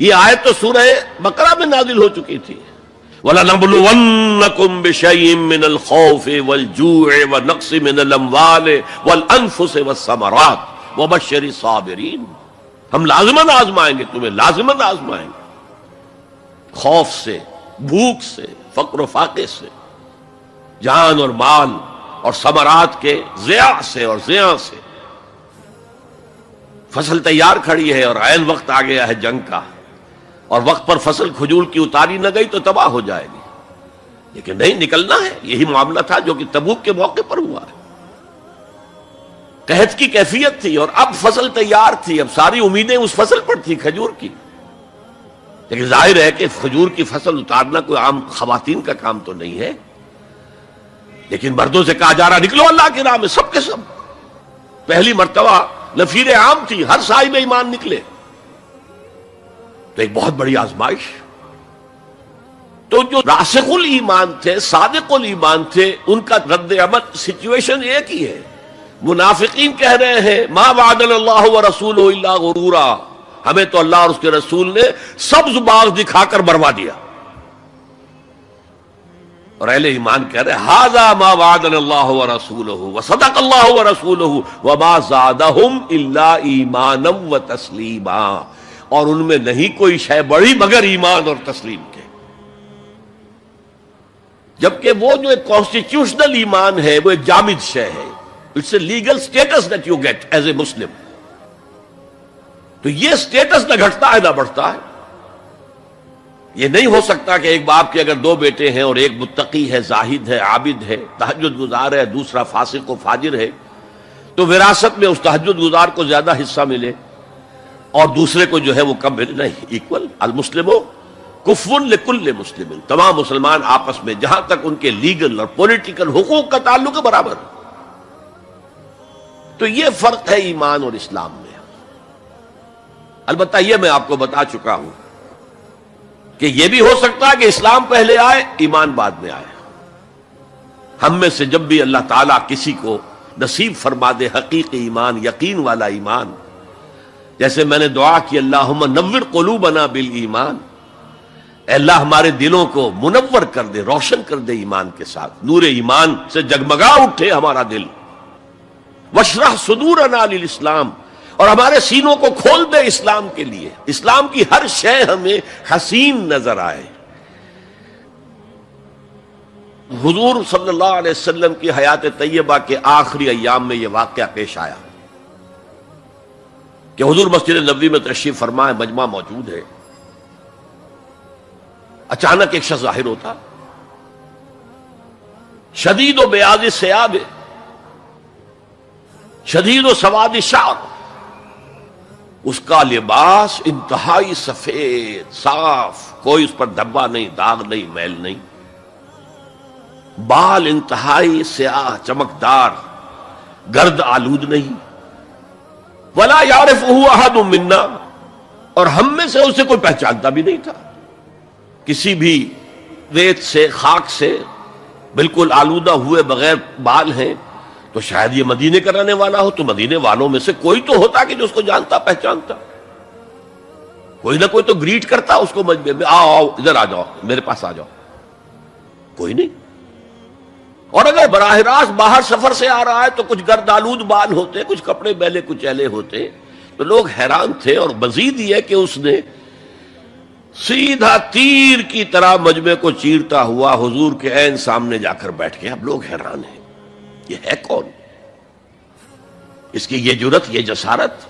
یہ آیت تو سورہ بقرہ میں نازل ہو چکی تھی. وَلَنَبْلُوَنَّكُمْ بِشَيْءٍ مِّنَ الْخَوْفِ وَالْجُوعِ وَنَقْصٍ مِّنَ الْأَمْوَالِ وَالْأَنفُسِ وَالثَّمَرَاتِ وَبَشِّرِ الصَّابِرِينَ. ہم لازماً آزمائیں گے تمہیں، لازماً آزمائیں گے، خوف سے، بھوک سے، فقر و فاقے سے، جان اور مال اور ثمرات کے ضیاع سے اور زیاں سے. فصل تیار کھڑی ہے اور عین وقت آ گیا ہے جنگ کا، اور وقت پر فصل کھجور کی اتاری نہ گئی تو تباہ ہو جائے گی. لیکن نہیں، نکلنا ہے. یہی معاملہ تھا جو کہ تبوک کے موقع پر ہوا ہے. قحط کی کیفیت تھی اور اب فصل تیار تھی، اب ساری امیدیں اس فصل پر تھی، کھجور کی. لیکن ظاہر ہے کہ کھجور کی فصل اتارنا کوئی عام خواتین کا کام تو نہیں ہے. لیکن مردوں سے کہا جا رہا نکلو اللہ کی راہ میں، سب کے سب. پہلی مرتبہ نفیر عام تھی، ہر صاحب ایمان نکلے. تو ایک بہت بڑی آزمائش. تو جو راسخ الایمان تھے، صادق الایمان تھے، ان کا رد عمل سچویشن ایک ہی ہے. منافقین کہہ رہے ہیں ما وعدنا اللہ ورسولہ الا غرورا، ہمیں تو اللہ اور اس کے رسول نے سبز باغ دکھا کر مروا دیا. اور اہل ایمان کہہ رہے ھذا ما وعدنا اللہ ورسولہ وصدق اللہ ورسولہ وما زادہم الا ایمانا وتسلیما. اور ان میں نہیں کوئی شے بڑی مگر ایمان اور تسلیم کے. جبکہ وہ جو ایک کانسٹیٹیوشنل ایمان ہے وہ ایک جامد شے ہے. It's a legal status that you get as a Muslim. تو یہ اسٹیٹس نہ گھٹتا ہے نہ بڑھتا ہے. یہ نہیں ہو سکتا کہ ایک باپ کے اگر دو بیٹے ہیں اور ایک متقی ہے، زاہد ہے، عابد ہے، تہجد گزار ہے، دوسرا فاسق و فاجر ہے، تو وراثت میں اس تہجد گزار کو زیادہ حصہ ملے اور دوسرے کو جو ہے وہ کم ملے. نہیں، ایکول. المسلم کفو لکل مسلم. تمام مسلمان آپس میں جہاں تک ان کے لیگل اور پولیٹیکل حقوق کا تعلق ہے برابر. تو یہ فرق ہے ایمان اور اسلام میں. البتہ یہ میں آپ کو بتا چکا ہوں کہ یہ بھی ہو سکتا ہے کہ اسلام پہلے آئے، ایمان بعد میں آئے. ہم میں سے جب بھی اللہ تعالیٰ کسی کو نصیب فرما دے حقیقی ایمان، یقین والا ایمان، جیسے میں نے دعا کی اللہم نور قلوبنا بالایمان، اے اللہ ہمارے دلوں کو منور کر دے، روشن کر دے ایمان کے ساتھ، نور ایمان سے جگمگا اٹھے ہمارا دل. واشرح صدورنا للاسلام، اور ہمارے سینوں کو کھول دے اسلام کے لیے، اسلام کی ہر شے ہمیں حسین نظر آئے. حضور صلی اللہ علیہ وسلم کی حیات طیبہ کے آخری ایام میں یہ واقعہ پیش آیا کہ حضور مسجد نبوی میں تشریف فرما ہے، مجمع موجود ہے. اچانک ایک شخص ظاہر ہوتا، شدید و بیاض ثیاب، شدید و سواد شعر، اس کا لباس انتہائی سفید صاف، کوئی اس پر دھبا نہیں، داغ نہیں، میل نہیں. بال انتہائی سیاہ چمکدار، گرد آلود نہیں. ولا یعرفہ احد منا، اور ہم میں سے اسے کوئی پہچانتا بھی نہیں تھا. کسی بھی ریت سے، خاک سے بالکل آلودہ ہوئے بغیر بال ہیں، تو شاید یہ مدینے کا رہنے والا ہو. تو مدینے والوں میں سے کوئی تو ہوتا کہ جو اس کو جانتا پہچانتا، کوئی نہ کوئی تو گریٹ کرتا اس کو مجمع میں، آؤ آؤ ادھر آ جاؤ، میرے پاس آ جاؤ. کوئی نہیں. اور اگر براہ راست باہر سفر سے آ رہا ہے تو کچھ گرد آلود بال ہوتے، کچھ کپڑے میلے کچیلے ہوتے، تو لوگ حیران تھے. اور مزید یہ کہ اس نے سیدھا تیر کی طرح مجمع کو چیرتا ہوا حضور کے عین سامنے جا کر بیٹھ گیا. اب لوگ حیران ہیں، یہ ہے کون؟ اس کی یہ جرت، یہ جسارت.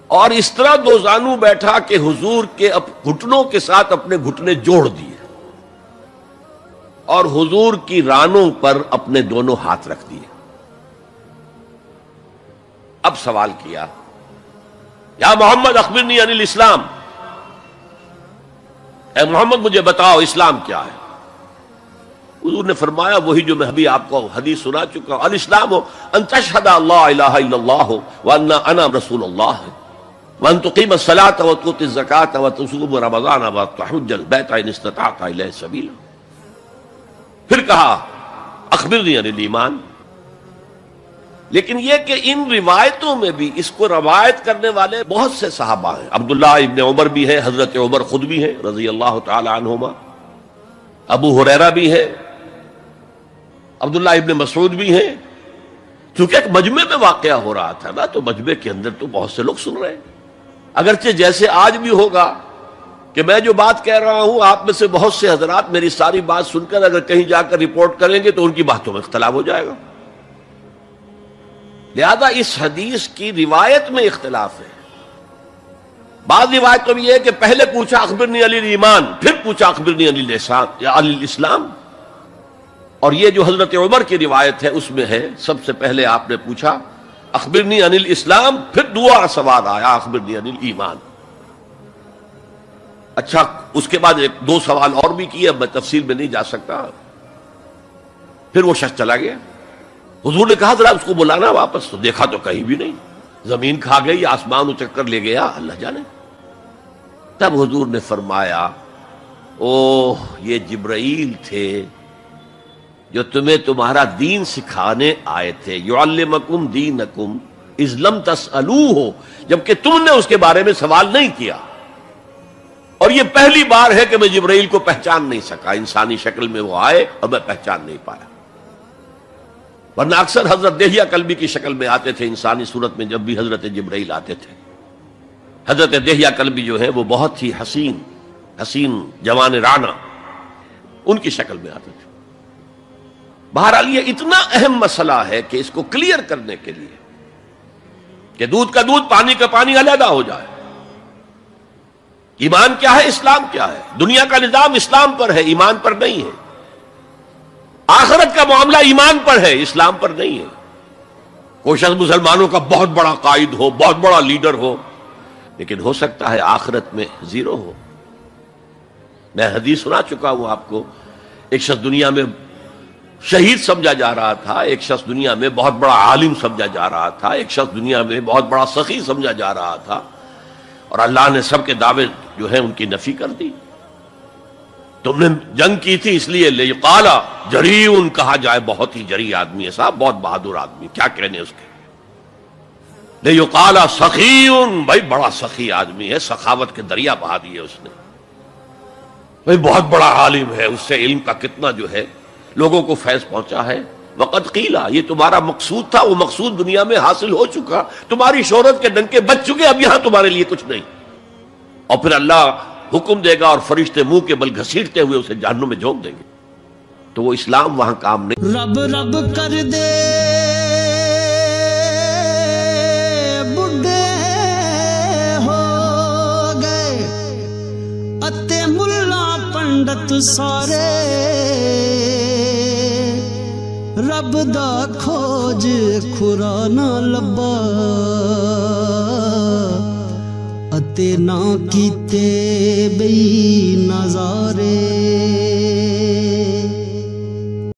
اور اس طرح دو زانو بیٹھا کہ حضور کے گھٹنوں کے ساتھ اپنے گھٹنے جوڑ دیے اور حضور کی رانوں پر اپنے دونوں ہاتھ رکھ دیے. اب سوال کیا، یا محمد اخبرنی عن الاسلام، اے محمد مجھے بتاؤ اسلام کیا ہے. حضور نے فرمایا وہی جو میں ابھی آپ کو حدیث سنا چکا ہوں، الاسلام ان تشہد اللہ الہ الا اللہ وان انا رسول اللہ وان تقیم الصلاۃ وتؤتی الزکاۃ وتصوم رمضان وتحج البیت ان استطعت الیہ سبیلا. پھر کہا اخبرنی عن الایمان، لیکن یہ کہ ان روایتوں میں بھی اس کو روایت کرنے والے بہت سے صحابہ ہیں. عبداللہ ابن عمر بھی ہیں، حضرت عمر خود بھی ہیں رضی اللہ تعالی عنہما، ابو ہریرہ بھی ہے، عبداللہ ابن مسعود بھی ہیں. چونکہ ایک مجمع میں واقعہ ہو رہا تھا نا، تو مجمع کے اندر تو بہت سے لوگ سن رہے ہیں. اگرچہ جیسے آج بھی ہوگا کہ میں جو بات کہہ رہا ہوں، آپ میں سے بہت سے حضرات میری ساری بات سن کر اگر کہیں جا کر رپورٹ کریں گے تو ان کی باتوں میں اختلاف ہو جائے گا. لہذا اس حدیث کی روایت میں اختلاف ہے. بعض روایتوں میں یہ ہے کہ پہلے پوچھا اخبرنی علی الایمان، پھر پوچھا اخبرنی علی الاسلام یا علی الاسلام. اور یہ جو حضرت عمر کی روایت ہے اس میں ہے سب سے پہلے آپ نے پوچھا اخبرنی عن الاسلام، پھر دعا سوال آیا اخبرنی عن الایمان. اچھا، اس کے بعد ایک دو سوال اور بھی کیے، اب میں تفصیل میں نہیں جا سکتا. پھر وہ شخص چلا گیا. حضور نے کہا ذرا اس کو بلانا واپس، تو دیکھا تو کہیں بھی نہیں، زمین کھا گئی، آسمان اچک کر لے گیا، اللہ جانے. تب حضور نے فرمایا اوہ یہ جبرائیل تھے جو تمہیں تمہارا دین سکھانے آئے تھے. یعلمکم دینکم اذ لم تسألوہ، جبکہ تم نے اس کے بارے میں سوال نہیں کیا. اور یہ پہلی بار ہے کہ میں جبرائیل کو پہچان نہیں سکا، انسانی شکل میں وہ آئے اور میں پہچان نہیں پایا. ورنہ اکثر حضرت دہیہ کلبی کی شکل میں آتے تھے انسانی صورت میں. جب بھی حضرت جبرائیل آتے تھے، حضرت دہیہ کلبی جو ہے وہ بہت ہی حسین جوان رانا، ان کی شکل میں آتے تھے. بہرحال یہ اتنا اہم مسئلہ ہے کہ اس کو کلیئر کرنے کے لیے کہ دودھ کا دودھ پانی کا پانی علیحدہ ہو جائے. ایمان کیا ہے، اسلام کیا ہے. دنیا کا نظام اسلام پر ہے، ایمان پر نہیں ہے. آخرت کا معاملہ ایمان پر ہے، اسلام پر نہیں ہے. کوئی شخص مسلمانوں کا بہت بڑا قائد ہو، بہت بڑا لیڈر ہو، لیکن ہو سکتا ہے آخرت میں زیرو ہو. میں حدیث سنا چکا ہوں آپ کو. ایک شخص دنیا میں شہید سمجھا جا رہا تھا، ایک شخص دنیا میں بہت بڑا عالم سمجھا جا رہا تھا، ایک شخص دنیا میں بہت بڑا سخی سمجھا جا رہا تھا، اور اللہ نے سب کے دعوے جو ہیں ان کی نفی کر دی. تم نے جنگ کی تھی اس لیے لیقال جریء کہا جائے، بہت ہی جری آدمی ہے صاحب، بہت بہادر آدمی، کیا کہنے اس کے. لیقال سخی، بھائی بڑا سخی آدمی ہے، سخاوت کے دریا بہا دیے اس نے. بھائی بہت بڑا عالم ہے، اس سے علم کا کتنا جو ہے لوگوں کو فیض پہنچا ہے. وقد قیل، یہ تمہارا مقصود تھا، وہ مقصود دنیا میں حاصل ہو چکا، تمہاری شہرت کے ڈنکے بج چکے، اب یہاں تمہارے لیے کچھ نہیں. اور پھر اللہ حکم دے گا اور فرشتے منہ کے بل گھسیٹتے ہوئے اسے جہنم میں جھونک دیں گے. تو وہ اسلام وہاں کام نہیں. رب رب کر دے بڈھے ہو گئے اتے ملا پنڈت سارے، رب دا کھوج کھرا نہ لبا اتے نہ کیتے بئی نظارے.